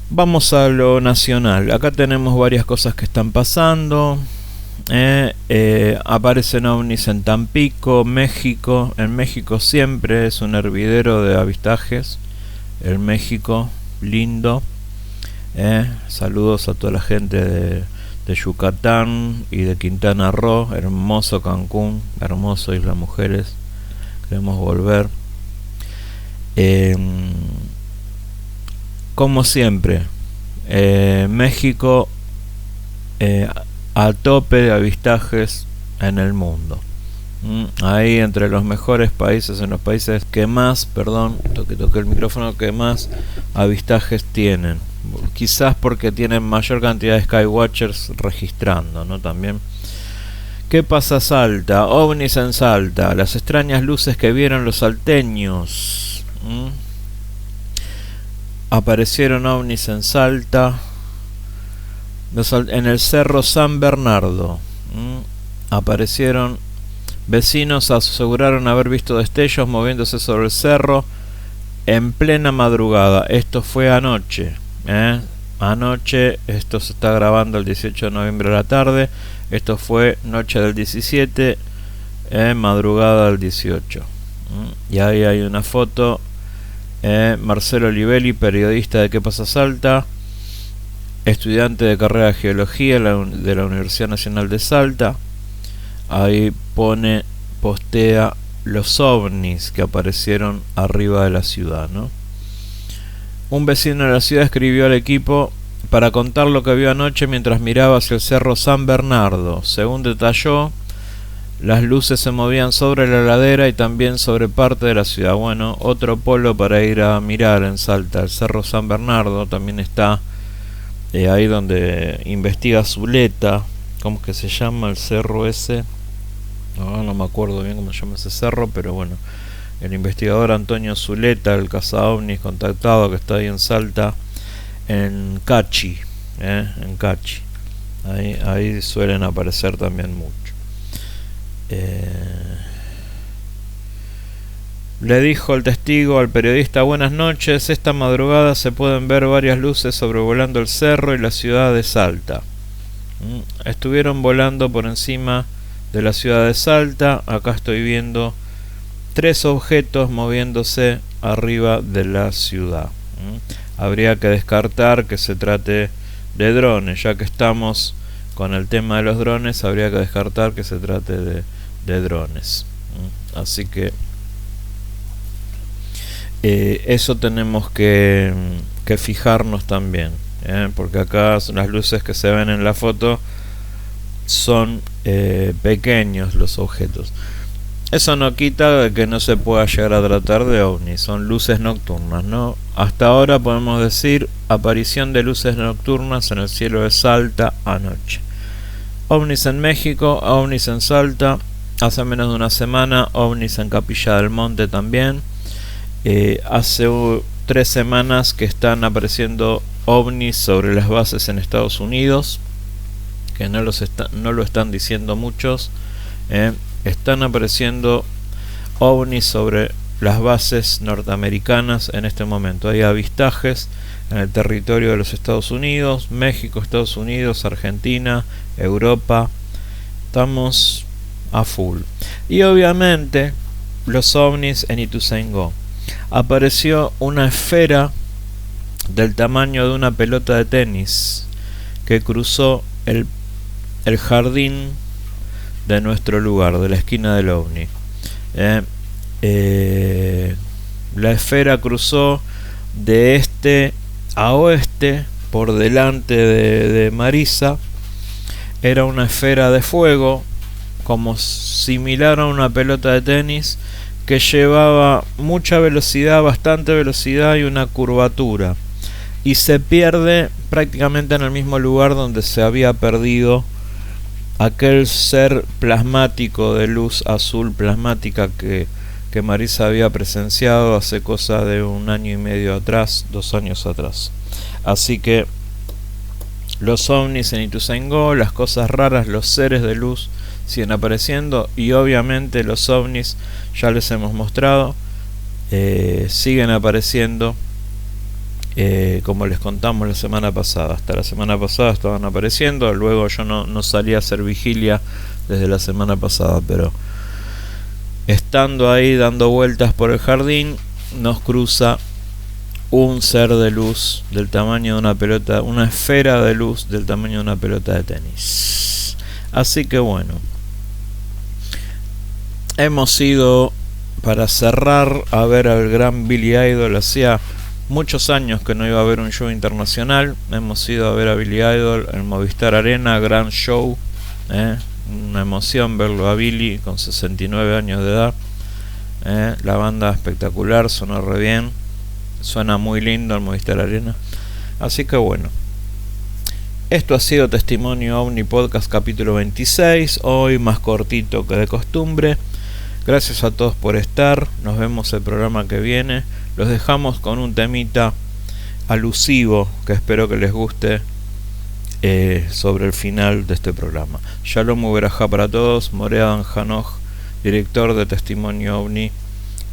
[SPEAKER 3] Vamos a lo nacional. Acá tenemos varias cosas que están pasando. Aparecen ovnis en Tampico, México. En México siempre es un hervidero de avistajes. El México lindo. Saludos a toda la gente de Yucatán y de Quintana Roo. Hermoso Cancún, hermoso Isla Mujeres. Queremos volver. Como siempre, México a tope de avistajes en el mundo. Ahí entre los mejores países, en los países que más, toqué el micrófono, que más avistajes tienen. Quizás porque tienen mayor cantidad de Skywatchers registrando, ¿no? También. ¿Qué pasa Salta? OVNIs en Salta. Las extrañas luces que vieron los salteños. Aparecieron ovnis en Salta. En el Cerro San Bernardo. Aparecieron. Vecinos aseguraron haber visto destellos moviéndose sobre el cerro en plena madrugada. Esto fue anoche. Anoche, esto se está grabando el 18 de noviembre a la tarde. Esto fue noche del 17, madrugada del 18. Y ahí hay una foto. Marcelo Olivelli, periodista de ¿Qué pasa Salta? Estudiante de carrera de Geología de la Universidad Nacional de Salta. Ahí postea los ovnis que aparecieron arriba de la ciudad, ¿no? Un vecino de la ciudad escribió al equipo para contar lo que vio anoche mientras miraba hacia el Cerro San Bernardo. Según detalló, las luces se movían sobre la ladera y también sobre parte de la ciudad. Bueno, otro polo para ir a mirar en Salta. El Cerro San Bernardo también está ahí donde investiga Zuleta. ¿Cómo es que se llama el cerro ese? No me acuerdo bien cómo se llama ese cerro, pero bueno, el investigador Antonio Zuleta, el cazaovnis contactado, que está ahí en Salta, en Cachi, en Cachi. Ahí suelen aparecer también mucho. Le dijo el testigo al periodista: buenas noches, esta madrugada se pueden ver varias luces sobrevolando el cerro y la ciudad de Salta. Estuvieron volando por encima de la ciudad de Salta. Acá estoy viendo 3 objetos moviéndose arriba de la ciudad. Habría que descartar que se trate de drones, ya que estamos con el tema de los drones. Habría que descartar que se trate de drones. Así que eso tenemos que fijarnos también, porque acá las luces que se ven en la foto son pequeños los objetos. eso no quita de que no se pueda llegar a tratar de ovnis, son luces nocturnas, ¿no? Hasta ahora podemos decir aparición de luces nocturnas en el cielo de Salta anoche. Ovnis en México, ovnis en Salta, hace menos de una semana, ovnis en Capilla del Monte también. Hace 3 semanas que están apareciendo ovnis sobre las bases en Estados Unidos, que no lo están diciendo muchos. Están apareciendo ovnis sobre las bases norteamericanas en este momento. Hay avistajes en el territorio de los Estados Unidos, México, Estados Unidos, Argentina, Europa. Estamos a full. Y obviamente los ovnis en Ituzaingó. Apareció una esfera del tamaño de una pelota de tenis que cruzó el jardín de nuestro lugar, de la esquina del ovni. La esfera cruzó de este a oeste por delante de Marisa. Era una esfera de fuego, como similar a una pelota de tenis, que llevaba mucha velocidad, bastante velocidad y una curvatura, y se pierde prácticamente en el mismo lugar donde se había perdido aquel ser plasmático de luz azul plasmática que Marisa había presenciado hace cosa de 1 año y medio atrás, 2 años atrás. Así que los ovnis en Ituzaingó, las cosas raras, los seres de luz siguen apareciendo, y obviamente los ovnis, ya les hemos mostrado, siguen apareciendo, como les contamos la semana pasada. Hasta la semana pasada estaban apareciendo, luego yo no salí a hacer vigilia desde la semana pasada, pero estando ahí dando vueltas por el jardín, nos cruza un ser de luz del tamaño de una pelota, una esfera de luz del tamaño de una pelota de tenis. Así que bueno, hemos ido, para cerrar, a ver al gran Billy Idol. Hacía muchos años que no iba a haber un show internacional. Hemos ido a ver a Billy Idol en Movistar Arena, gran show, una emoción verlo a Billy con 69 años de edad. La banda espectacular, sonó re bien, suena muy lindo el Movistar Arena. Así que bueno, esto ha sido Testimonio OVNI Podcast capítulo 26, hoy más cortito que de costumbre. Gracias a todos por estar, nos vemos el programa que viene. Los dejamos con un temita alusivo que espero que les guste, sobre el final de este programa. Shalom Uberajá para todos. Moreadan Hanoj, director de Testimonio OVNI,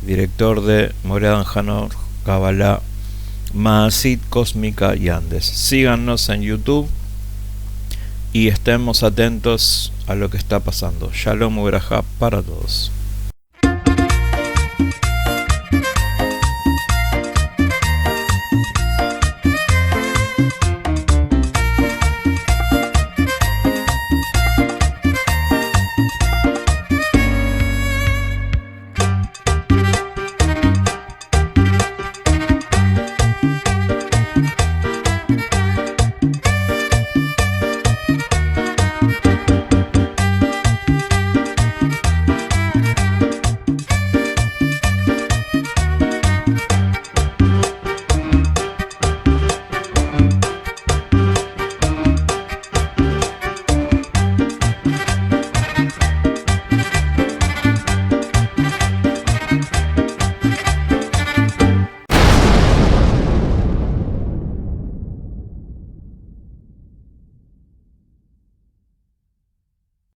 [SPEAKER 3] director de Moreadan Hanoj, Kabbalah, Maasit, Cósmica y Andes. Síganos en YouTube y estemos atentos a lo que está pasando. Shalom Uberajá para todos.